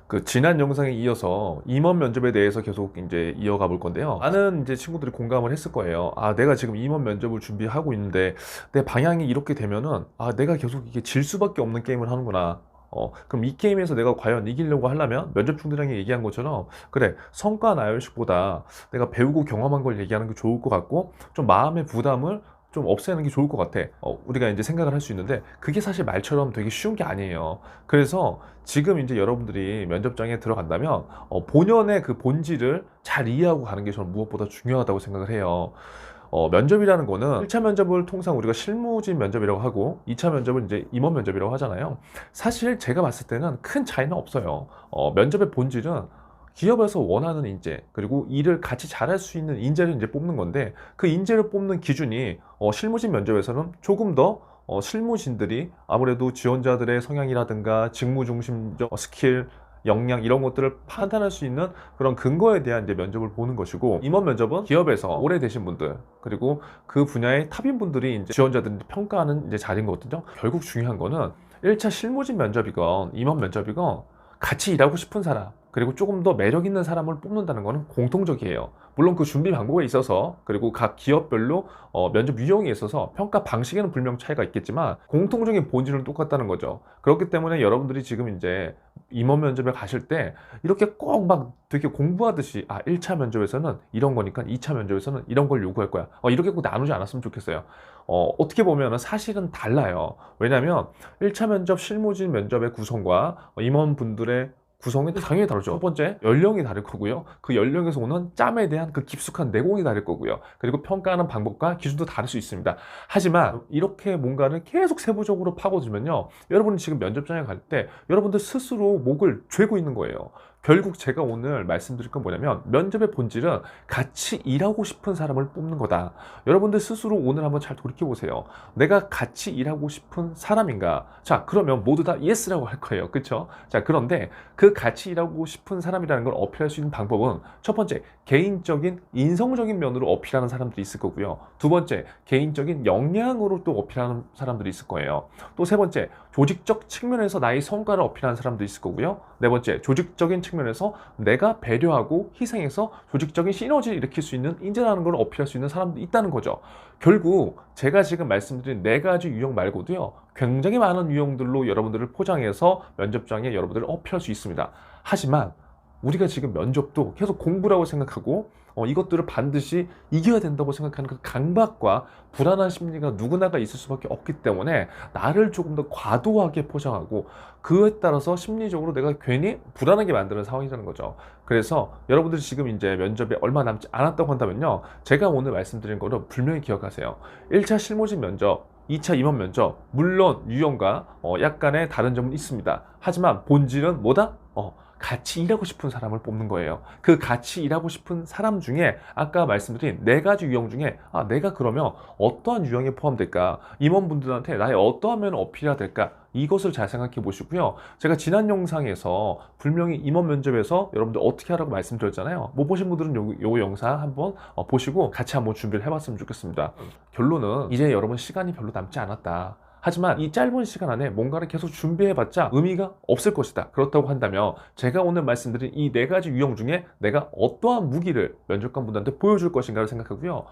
그 지난 영상에 이어서 임원 면접에 대해서 계속 이제 이어가 볼 건데요. 많은 이제 친구들이 공감을 했을 거예요. 아, 내가 지금 임원 면접을 준비하고 있는데 내 방향이 이렇게 되면은 내가 계속 이게 질 수밖에 없는 게임을 하는구나. 그럼 이 게임에서 내가 과연 이기려고 하려면 면접 중대장이 얘기한 것처럼 그래, 성과 나열식보다 내가 배우고 경험한 걸 얘기하는 게 좋을 것 같고 좀 마음의 부담을 좀 없애는 게 좋을 것 같아. 우리가 이제 생각을 할 수 있는데 그게 사실 말처럼 되게 쉬운 게 아니에요. 그래서 지금 이제 여러분들이 면접장에 들어간다면 본연의 그 본질을 잘 이해하고 가는 게 저는 무엇보다 중요하다고 생각을 해요. 면접이라는 거는 1차 면접을 통상 우리가 실무진 면접이라고 하고 2차 면접을 이제 임원 면접이라고 하잖아요. 사실 제가 봤을 때는 큰 차이는 없어요. 면접의 본질은 기업에서 원하는 인재, 그리고 일을 같이 잘할 수 있는 인재를 이제 뽑는 건데 그 인재를 뽑는 기준이 실무진 면접에서는 조금 더 실무진들이 아무래도 지원자들의 성향이라든가 직무 중심적 스킬, 역량 이런 것들을 판단할 수 있는 그런 근거에 대한 이제 면접을 보는 것이고, 임원 면접은 기업에서 오래 되신 분들 그리고 그 분야의 탑인 분들이 이제 지원자들을 평가하는 이제 자리인 거거든요. 결국 중요한 거는 1차 실무진 면접이건 임원 면접이건 같이 일하고 싶은 사람 그리고 조금 더 매력 있는 사람을 뽑는다는 것은 공통적이에요. 물론 그 준비 방법에 있어서 그리고 각 기업별로 면접 유형에 있어서 평가 방식에는 분명 차이가 있겠지만 공통적인 본질은 똑같다는 거죠. 그렇기 때문에 여러분들이 지금 이제 임원 면접에 가실 때 이렇게 꼭 막 되게 공부하듯이 1차 면접에서는 이런 거니까 2차 면접에서는 이런 걸 요구할 거야. 이렇게 꼭 나누지 않았으면 좋겠어요. 어떻게 보면 사실은 달라요. 왜냐하면 1차 면접 실무진 면접의 구성과 임원분들의 구성이 당연히 다르죠. 첫 번째, 연령이 다를 거고요. 그 연령에서 오는 짬에 대한 그 깊숙한 내공이 다를 거고요. 그리고 평가하는 방법과 기준도 다를 수 있습니다. 하지만 이렇게 뭔가를 계속 세부적으로 파고들면요, 여러분이 지금 면접장에 갈 때 여러분들 스스로 목을 죄고 있는 거예요. 결국 제가 오늘 말씀드릴 건 뭐냐면 면접의 본질은 같이 일하고 싶은 사람을 뽑는 거다. 여러분들 스스로 오늘 한번 잘 돌이켜 보세요. 내가 같이 일하고 싶은 사람인가? 자, 그러면 모두 다 예스라고 할 거예요. 그렇죠? 자, 그런데 그 같이 일하고 싶은 사람이라는 걸 어필할 수 있는 방법은 첫 번째, 개인적인 인성적인 면으로 어필하는 사람들이 있을 거고요. 두 번째, 개인적인 역량으로 또 어필하는 사람들이 있을 거예요. 또 세 번째, 조직적 측면에서 나의 성과를 어필하는 사람도 있을 거고요. 네 번째, 조직적인 측면에서 내가 배려하고 희생해서 조직적인 시너지를 일으킬 수 있는 인재라는 걸 어필할 수 있는 사람도 있다는 거죠. 결국 제가 지금 말씀드린 네 가지 유형 말고도요, 굉장히 많은 유형들로 여러분들을 포장해서 면접장에 여러분들을 어필할 수 있습니다. 하지만 우리가 지금 면접도 계속 공부라고 생각하고 이것들을 반드시 이겨야 된다고 생각하는 그 강박과 불안한 심리가 누구나가 있을 수밖에 없기 때문에 나를 조금 더 과도하게 포장하고 그에 따라서 심리적으로 내가 괜히 불안하게 만드는 상황이라는 거죠. 그래서 여러분들이 지금 이제 면접에 얼마 남지 않았다고 한다면요, 제가 오늘 말씀드린 거를 분명히 기억하세요. 1차 실무진 면접, 2차 임원 면접, 물론 유형과 약간의 다른 점은 있습니다. 하지만 본질은 뭐다? 같이 일하고 싶은 사람을 뽑는 거예요. 그 같이 일하고 싶은 사람 중에 아까 말씀드린 네 가지 유형 중에 내가 그러면 어떠한 유형에 포함될까? 임원분들한테 나의 어떠한 면을 어필해야 될까? 이것을 잘 생각해 보시고요. 제가 지난 영상에서 분명히 임원 면접에서 여러분들 어떻게 하라고 말씀드렸잖아요. 못 보신 분들은 요 영상 한번 보시고 같이 한번 준비를 해봤으면 좋겠습니다. 결론은 이제 여러분 시간이 별로 남지 않았다. 하지만 이 짧은 시간 안에 뭔가를 계속 준비해봤자 의미가 없을 것이다. 그렇다고 한다면 제가 오늘 말씀드린 이 네 가지 유형 중에 내가 어떠한 무기를 면접관 분들한테 보여줄 것인가를 생각하고요.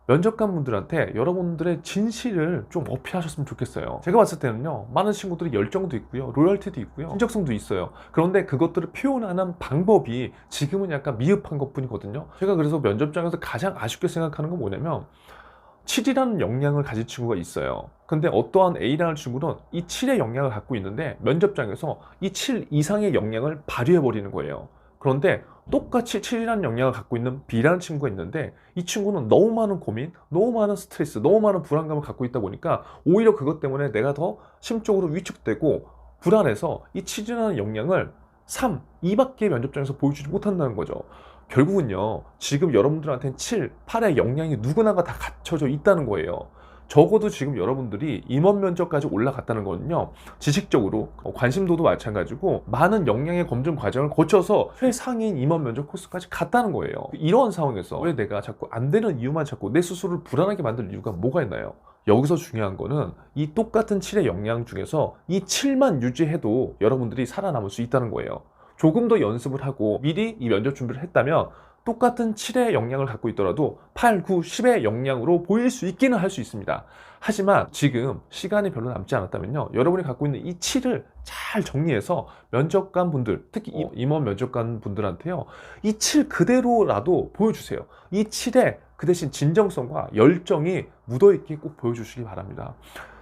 면접관 분들한테 여러분들의 진실을 좀 어필하셨으면 좋겠어요. 제가 봤을 때는요, 많은 친구들이 열정도 있고요, 로열티도 있고요, 신적성도 있어요. 그런데 그것들을 표현하는 방법이 지금은 약간 미흡한 것 뿐이거든요. 제가 그래서 면접장에서 가장 아쉽게 생각하는 건 뭐냐면 7이라는 역량을 가진 친구가 있어요. 근데 어떠한 A라는 친구는 이 7의 역량을 갖고 있는데 면접장에서 이 7 이상의 역량을 발휘해 버리는 거예요. 그런데 똑같이 7이라는 역량을 갖고 있는 B라는 친구가 있는데 이 친구는 너무 많은 고민, 너무 많은 스트레스, 너무 많은 불안감을 갖고 있다 보니까 오히려 그것 때문에 내가 더 심적으로 위축되고 불안해서 이 7이라는 역량을 3, 2밖에 면접장에서 보여주지 못한다는 거죠. 결국은요, 지금 여러분들한테는 7, 8의 역량이 누구나가 다 갖춰져 있다는 거예요. 적어도 지금 여러분들이 임원 면접까지 올라갔다는 거는요, 지식적으로 관심도도 마찬가지고 많은 역량의 검증 과정을 거쳐서 최상위인 임원 면접 코스까지 갔다는 거예요. 이런 상황에서 왜 내가 자꾸 안 되는 이유만 찾고 내 스스로를 불안하게 만들 이유가 뭐가 있나요? 여기서 중요한 거는 이 똑같은 7의 역량 중에서 이 7만 유지해도 여러분들이 살아남을 수 있다는 거예요. 조금 더 연습을 하고 미리 이 면접 준비를 했다면 똑같은 7의 역량을 갖고 있더라도 8, 9, 10의 역량으로 보일 수 있기는 할 수 있습니다. 하지만 지금 시간이 별로 남지 않았다면요, 여러분이 갖고 있는 이 7을 잘 정리해서 면접관 분들, 특히 임원 면접관 분들한테요, 이 7 그대로라도 보여주세요. 이 7에 그 대신 진정성과 열정이 묻어있게 꼭 보여주시기 바랍니다.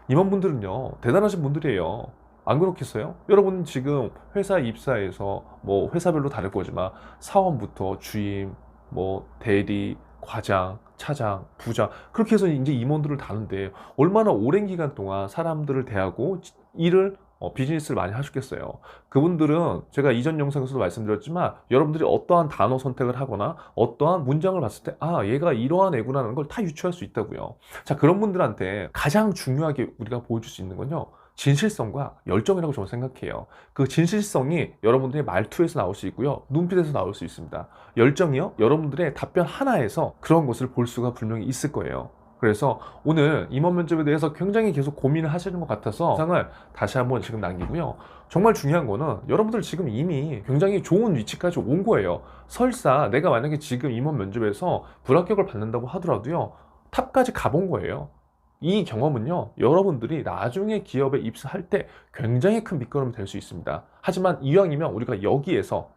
임원분들은요, 대단하신 분들이에요. 안 그렇겠어요? 여러분 지금 회사 입사해서 뭐 회사별로 다를 거지만 사원부터 주임, 뭐 대리, 과장, 차장, 부장, 그렇게 해서 이제 임원들을 다는데 얼마나 오랜 기간 동안 사람들을 대하고 일을 비즈니스를 많이 하셨겠어요. 그분들은 제가 이전 영상에서도 말씀드렸지만 여러분들이 어떠한 단어 선택을 하거나 어떠한 문장을 봤을 때 아, 얘가 이러한 애구나라는 걸 다 유추할 수 있다고요. 자, 그런 분들한테 가장 중요하게 우리가 보여줄 수 있는 건요, 진실성과 열정이라고 저는 생각해요. 그 진실성이 여러분들의 말투에서 나올 수 있고요, 눈빛에서 나올 수 있습니다. 열정이요, 여러분들의 답변 하나에서 그런 것을 볼 수가 분명히 있을 거예요. 그래서 오늘 임원 면접에 대해서 굉장히 계속 고민을 하시는 것 같아서 영상을 다시 한번 지금 남기고요. 정말 중요한 거는 여러분들 지금 이미 굉장히 좋은 위치까지 온 거예요. 설사 내가 만약에 지금 임원 면접에서 불합격을 받는다고 하더라도요, 탑까지 가본 거예요. 이 경험은요, 여러분들이 나중에 기업에 입사할 때 굉장히 큰 밑거름이 될 수 있습니다. 하지만 이왕이면 우리가 여기에서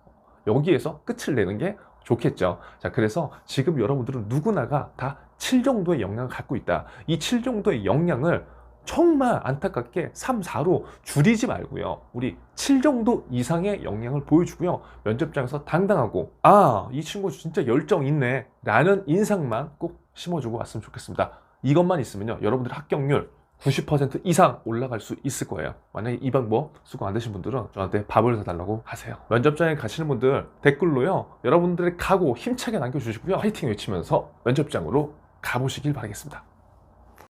끝을 내는 게 좋겠죠. 자, 그래서 지금 여러분들은 누구나가 다 7 정도의 역량을 갖고 있다. 이 7 정도의 역량을 정말 안타깝게 3, 4로 줄이지 말고요, 우리 7 정도 이상의 역량을 보여주고요, 면접장에서 당당하고 아, 이 친구 진짜 열정 있네 라는 인상만 꼭 심어주고 왔으면 좋겠습니다. 이것만 있으면요, 여러분들의 합격률 90% 이상 올라갈 수 있을 거예요. 만약에 이 방법 수고 안 되신 분들은 저한테 밥을 사달라고 하세요. 면접장에 가시는 분들 댓글로요, 여러분들의 각오 힘차게 남겨주시고요, 화이팅 외치면서 면접장으로 가보시길 바라겠습니다.